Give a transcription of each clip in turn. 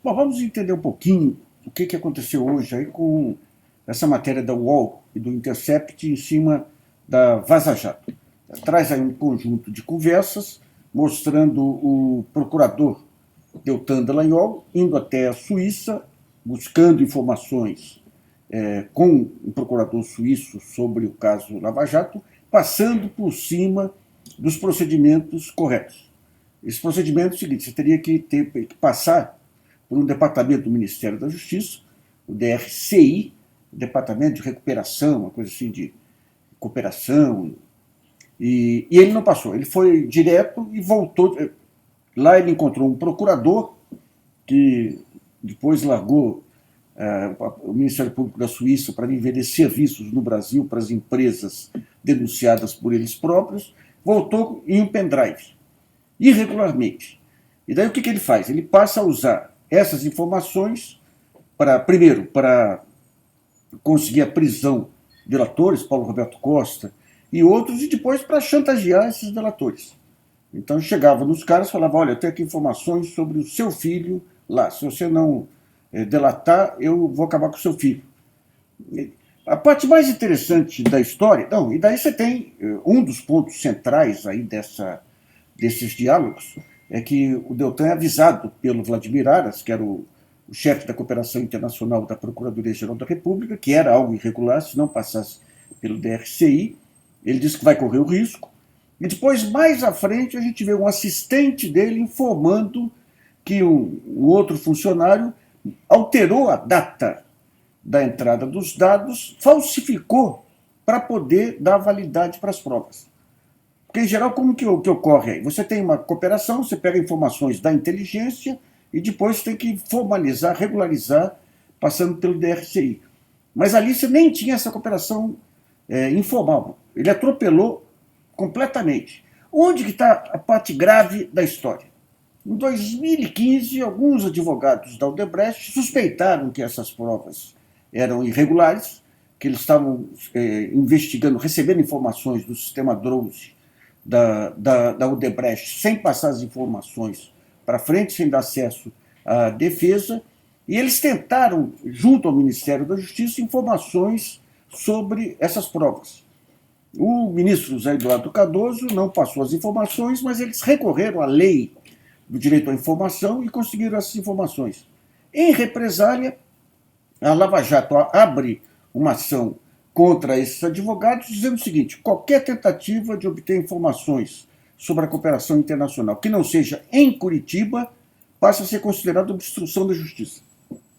Bom, vamos entender um pouquinho o que aconteceu hoje aí com essa matéria da UOL e do Intercept em cima da Vaza Jato. Traz aí um conjunto de conversas mostrando o procurador Deltan Dallagnol indo até a Suíça, buscando informações com o procurador suíço sobre o caso Lava Jato, passando por cima dos procedimentos corretos. Esse procedimento é o seguinte: você teria que passar por um departamento do Ministério da Justiça, o DRCI, Departamento de Recuperação, uma coisa assim de cooperação, e ele não passou, ele foi direto e voltou. Lá ele encontrou um procurador que depois largou o Ministério Público da Suíça para vender serviços no Brasil para as empresas denunciadas por eles próprios, voltou em um pendrive, irregularmente. E daí o que ele faz? Ele passa a usar essas informações primeiro, para conseguir a prisão de delatores, Paulo Roberto Costa e outros, e depois para chantagear esses delatores. Então chegava nos caras e falava: olha, eu tenho aqui informações sobre o seu filho lá, se você não delatar, eu vou acabar com o seu filho. A parte mais interessante da história, e daí você tem um dos pontos centrais aí desses diálogos, é que o Deltan é avisado pelo Vladimir Aras, que era o chefe da Cooperação Internacional da Procuradoria-Geral da República, que era algo irregular se não passasse pelo DRCI. Ele disse que vai correr o risco. E depois, mais à frente, a gente vê um assistente dele informando que um outro funcionário alterou a data da entrada dos dados, falsificou para poder dar validade para as provas. Porque, em geral, como que ocorre aí? Você tem uma cooperação, você pega informações da inteligência e depois tem que formalizar, regularizar, passando pelo DRCI. Mas ali você nem tinha essa cooperação informal. Ele atropelou completamente. Onde que está a parte grave da história? Em 2015, alguns advogados da Odebrecht suspeitaram que essas provas eram irregulares, que eles estavam investigando, recebendo informações do sistema Drose da Odebrecht sem passar as informações para frente, sem dar acesso à defesa, e eles tentaram, junto ao Ministério da Justiça, informações sobre essas provas. O ministro José Eduardo Cardoso não passou as informações, mas eles recorreram à lei do direito à informação e conseguiram essas informações. Em represália, a Lava Jato abre uma ação contra esses advogados, dizendo o seguinte: qualquer tentativa de obter informações sobre a cooperação internacional que não seja em Curitiba passa a ser considerada obstrução da justiça.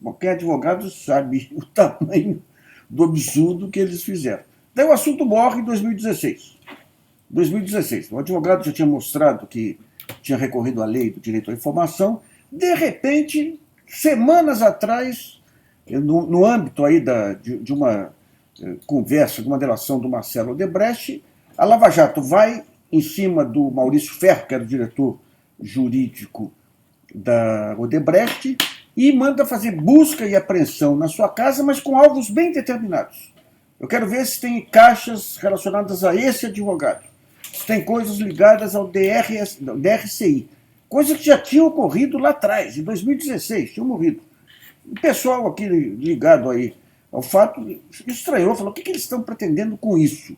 Qualquer advogado sabe o tamanho do absurdo que eles fizeram. Daí o assunto morre em 2016. O advogado já tinha mostrado que tinha recorrido à lei do direito à informação. De repente, semanas atrás, no âmbito aí de uma conversa, de uma delação do Marcelo Odebrecht, a Lava Jato vai em cima do Maurício Ferro, que era o diretor jurídico da Odebrecht, e manda fazer busca e apreensão na sua casa, mas com alvos bem determinados. Eu quero ver se tem caixas relacionadas a esse advogado, se tem coisas ligadas ao DRCI, coisas que já tinham ocorrido lá atrás, em 2016, tinham morrido. O pessoal aqui ligado aí ao fato estranhou, falou: o que eles estão pretendendo com isso?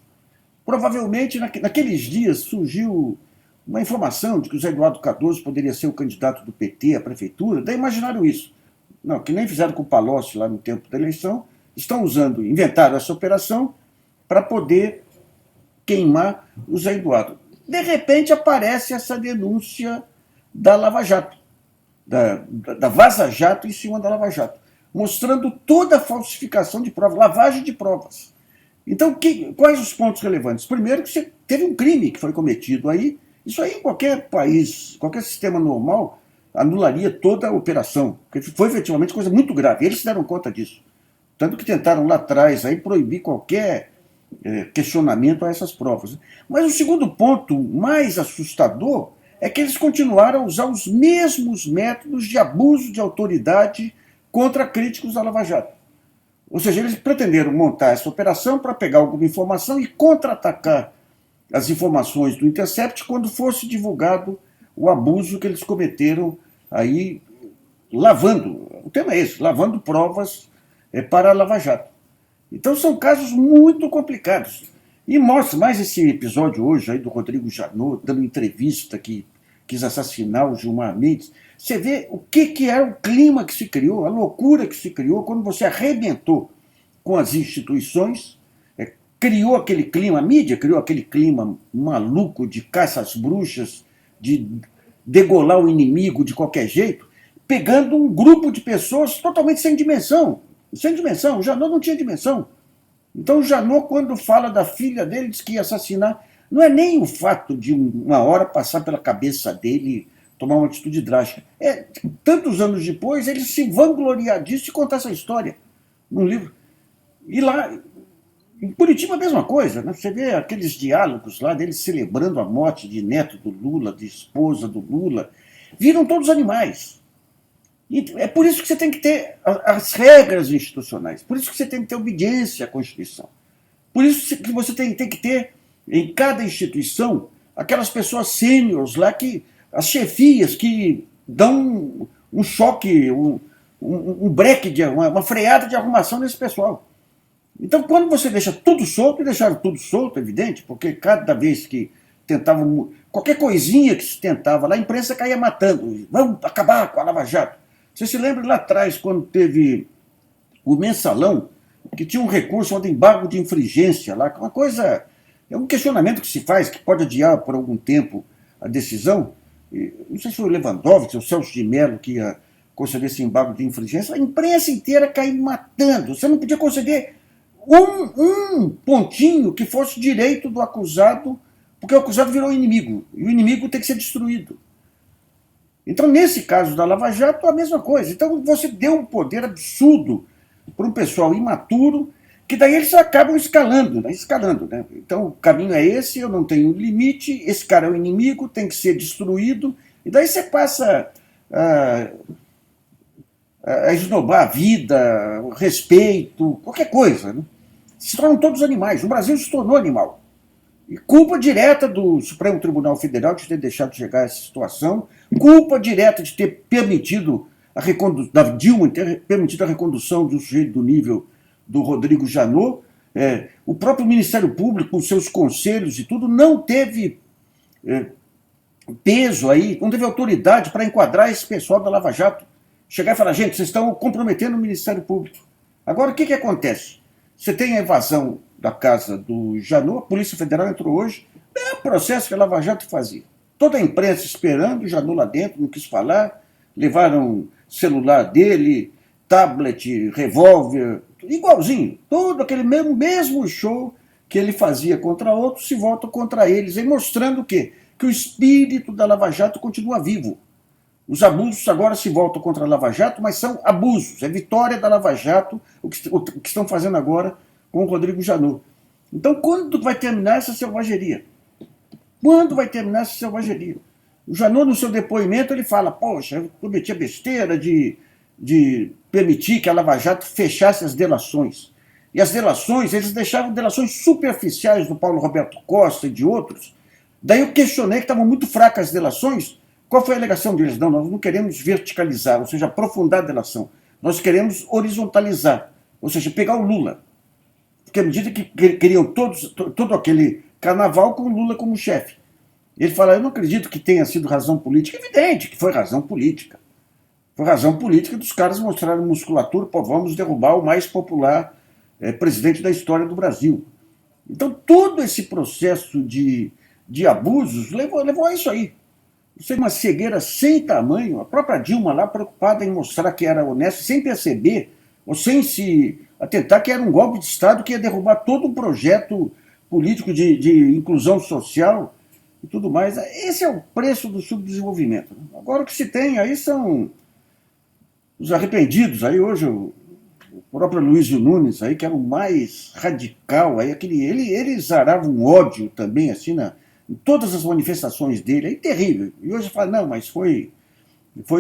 Provavelmente, naqueles dias, surgiu uma informação de que o José Eduardo Cardoso poderia ser o candidato do PT à prefeitura, daí imaginaram isso. Não, que nem fizeram com o Palocci lá no tempo da eleição, inventaram essa operação para poder queimar o Zé Eduardo. De repente aparece essa denúncia da Lava Jato, da Vaza Jato em cima da Lava Jato, mostrando toda a falsificação de provas, lavagem de provas. Então, quais os pontos relevantes? Primeiro, que você teve um crime que foi cometido aí. Isso aí, em qualquer país, qualquer sistema normal, anularia toda a operação, porque foi efetivamente coisa muito grave. Eles se deram conta disso. Tanto que tentaram lá atrás aí proibir qualquer questionamento a essas provas. Mas o segundo ponto mais assustador é que eles continuaram a usar os mesmos métodos de abuso de autoridade contra críticos da Lava Jato. Ou seja, eles pretenderam montar essa operação para pegar alguma informação e contra-atacar as informações do Intercept quando fosse divulgado o abuso que eles cometeram aí, lavando, o tema é esse, lavando provas para a Lava Jato. Então são casos muito complicados. E mostra mais esse episódio hoje aí do Rodrigo Janot, dando entrevista que quis assassinar o Gilmar Mendes. Você vê o que é o clima que se criou, a loucura que se criou quando você arrebentou com as instituições, criou aquele clima, a mídia criou aquele clima maluco de caça às bruxas, de degolar o inimigo de qualquer jeito, pegando um grupo de pessoas totalmente sem dimensão. Sem dimensão, o Janot não tinha dimensão. Então o Janot, quando fala da filha dele, diz que ia assassinar. Não é nem o fato de uma hora passar pela cabeça dele tomar uma atitude drástica. É, tantos anos depois, ele se vangloriar disso e contar essa história num livro. E lá, em Curitiba a mesma coisa, né? Você vê aqueles diálogos lá dele celebrando a morte de neto do Lula, de esposa do Lula. Viram todos animais. E é por isso que você tem que ter as regras institucionais, por isso que você tem que ter obediência à Constituição. Por isso que você tem que ter, em cada instituição, aquelas pessoas sêniores lá, as chefias que dão um choque, um breque, uma freada de arrumação nesse pessoal. Então, quando você deixa tudo solto, e deixaram tudo solto, é evidente, porque cada vez que tentavam, qualquer coisinha que se tentava lá, a imprensa caía matando. Vamos acabar com a Lava Jato. Você se lembra lá atrás, quando teve o Mensalão, que tinha um recurso de embargo de infringência lá, que é uma coisa, é um questionamento que se faz, que pode adiar por algum tempo a decisão. Não sei se foi o Lewandowski ou o Celso de Mello que ia conceder esse embargo de infringência. A imprensa inteira caiu matando. Você não podia conceder um pontinho que fosse direito do acusado, porque o acusado virou inimigo, e o inimigo tem que ser destruído. Então, nesse caso da Lava Jato, a mesma coisa. Então, você deu um poder absurdo para um pessoal imaturo, que daí eles acabam escalando, né? Então, o caminho é esse, eu não tenho limite, esse cara é o inimigo, tem que ser destruído, e daí você passa a esnobar a vida, o respeito, qualquer coisa, né? Se tornam todos animais. O Brasil se tornou animal. E culpa direta do Supremo Tribunal Federal de ter deixado chegar a essa situação, culpa direta de ter permitido da Dilma ter permitido a recondução de um sujeito do nível do Rodrigo Janot. O próprio Ministério Público, com seus conselhos e tudo, não teve peso aí, não teve autoridade para enquadrar esse pessoal da Lava Jato. Chegar e falar, gente, vocês estão comprometendo o Ministério Público. Agora, o que acontece? Você tem a evasão da casa do Janot, a Polícia Federal entrou hoje, é o processo que a Lava Jato fazia. Toda a imprensa esperando, o Janot lá dentro, não quis falar, levaram celular dele, tablet, revólver, igualzinho. Todo aquele mesmo show que ele fazia contra outros se volta contra eles, aí mostrando o quê? Que o espírito da Lava Jato continua vivo. Os abusos agora se voltam contra a Lava Jato, mas são abusos. É vitória da Lava Jato o que estão fazendo agora com o Rodrigo Janot. Então, quando vai terminar essa selvageria? Quando vai terminar essa selvageria? O Janot, no seu depoimento, ele fala, poxa, eu cometi a besteira de permitir que a Lava Jato fechasse as delações. E as delações, eles deixavam delações superficiais do Paulo Roberto Costa e de outros. Daí eu questionei que estavam muito fracas as delações. Qual foi a alegação deles? Não, nós não queremos verticalizar, ou seja, aprofundar a delação. Nós queremos horizontalizar, ou seja, pegar o Lula. Porque à medida que queriam todo aquele carnaval com o Lula como chefe. Ele fala, eu não acredito que tenha sido razão política. É evidente que foi razão política. Foi razão política dos caras mostrarem musculatura, pô, vamos derrubar o mais popular presidente da história do Brasil. Então, todo esse processo de abusos levou a isso aí. Isso é uma cegueira sem tamanho. A própria Dilma lá, preocupada em mostrar que era honesta, sem perceber, ou sem se atentar que era um golpe de Estado que ia derrubar todo um projeto político de inclusão social e tudo mais. Esse é o preço do subdesenvolvimento. Agora o que se tem aí são os arrependidos. Aí hoje o próprio Luizio Nunes, aí, que era o mais radical, aí, ele zarava um ódio também, assim, em todas as manifestações dele, aí terrível. E hoje fala, não, mas foi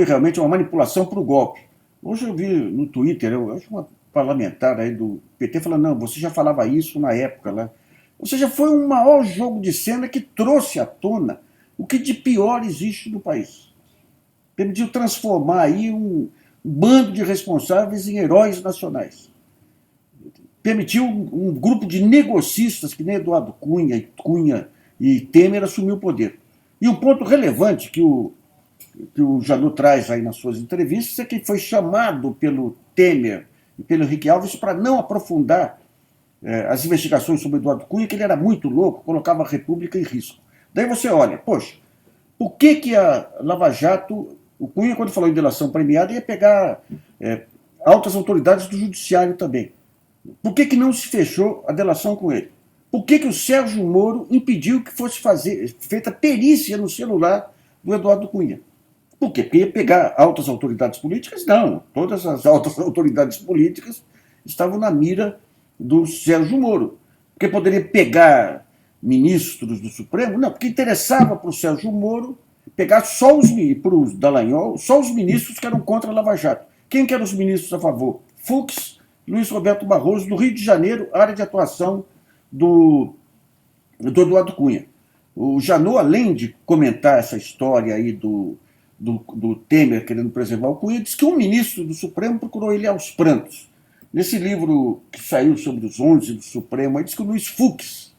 realmente uma manipulação para o golpe. Hoje eu vi no Twitter, eu acho parlamentar aí do PT falando, não, você já falava isso na época lá. Ou seja, foi um maior jogo de cena que trouxe à tona o que de pior existe no país. Permitiu transformar aí um bando de responsáveis em heróis nacionais. Permitiu um grupo de negocistas, que nem Eduardo Cunha e Temer, assumir o poder. E um ponto relevante que o Janot traz aí nas suas entrevistas é que foi chamado pelo Temer e pelo Henrique Alves para não aprofundar as investigações sobre Eduardo Cunha, que ele era muito louco, colocava a República em risco. Daí você olha, poxa, por que a Lava Jato, o Cunha, quando falou em delação premiada, ia pegar altas autoridades do judiciário também. Por que não se fechou a delação com ele? Por que o Sérgio Moro impediu que fosse feita perícia no celular do Eduardo Cunha? Por quê? Porque ia pegar altas autoridades políticas? Não. Todas as altas autoridades políticas estavam na mira do Sérgio Moro. Porque poderia pegar ministros do Supremo? Não, porque interessava para o Sérgio Moro pegar só para o Dallagnol, só os ministros que eram contra a Lava Jato. Quem que eram os ministros a favor? Fux, Luiz Roberto Barroso, do Rio de Janeiro, área de atuação do Eduardo Cunha. O Janot, além de comentar essa história aí do Temer querendo preservar o Cunha, diz que um ministro do Supremo procurou ele aos prantos. Nesse livro que saiu sobre os 11 do Supremo, aí diz que o Luiz Fux,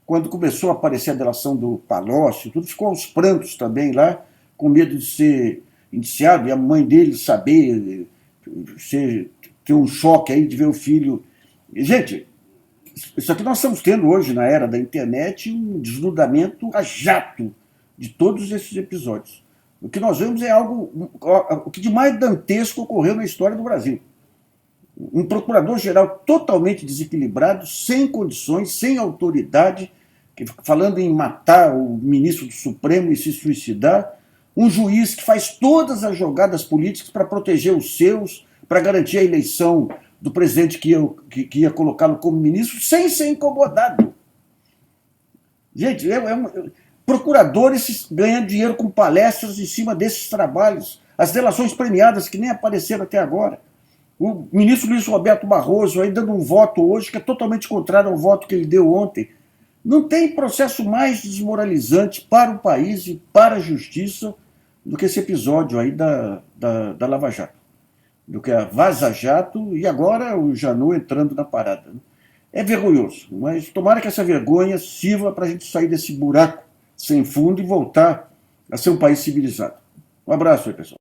quando começou a aparecer a delação do Palocci, tudo ficou aos prantos também lá, com medo de ser indiciado, e a mãe dele saber, ter um choque aí de ver o filho. E, gente, isso aqui nós estamos tendo hoje, na era da internet, um desnudamento a jato de todos esses episódios. O que nós vemos é o que de mais dantesco ocorreu na história do Brasil. Um procurador-geral totalmente desequilibrado, sem condições, sem autoridade, falando em matar o ministro do Supremo e se suicidar, um juiz que faz todas as jogadas políticas para proteger os seus, para garantir a eleição do presidente que ia colocá-lo como ministro, sem ser incomodado. Gente, procuradores ganhando dinheiro com palestras em cima desses trabalhos, as delações premiadas que nem apareceram até agora. O ministro Luiz Roberto Barroso aí dando um voto hoje que é totalmente contrário ao voto que ele deu ontem. Não tem processo mais desmoralizante para o país e para a justiça do que esse episódio aí da Lava Jato, do que a Vaza Jato e agora o Janot entrando na parada. É vergonhoso, mas tomara que essa vergonha sirva para a gente sair desse buraco sem fundo e voltar a ser um país civilizado. Um abraço aí, pessoal.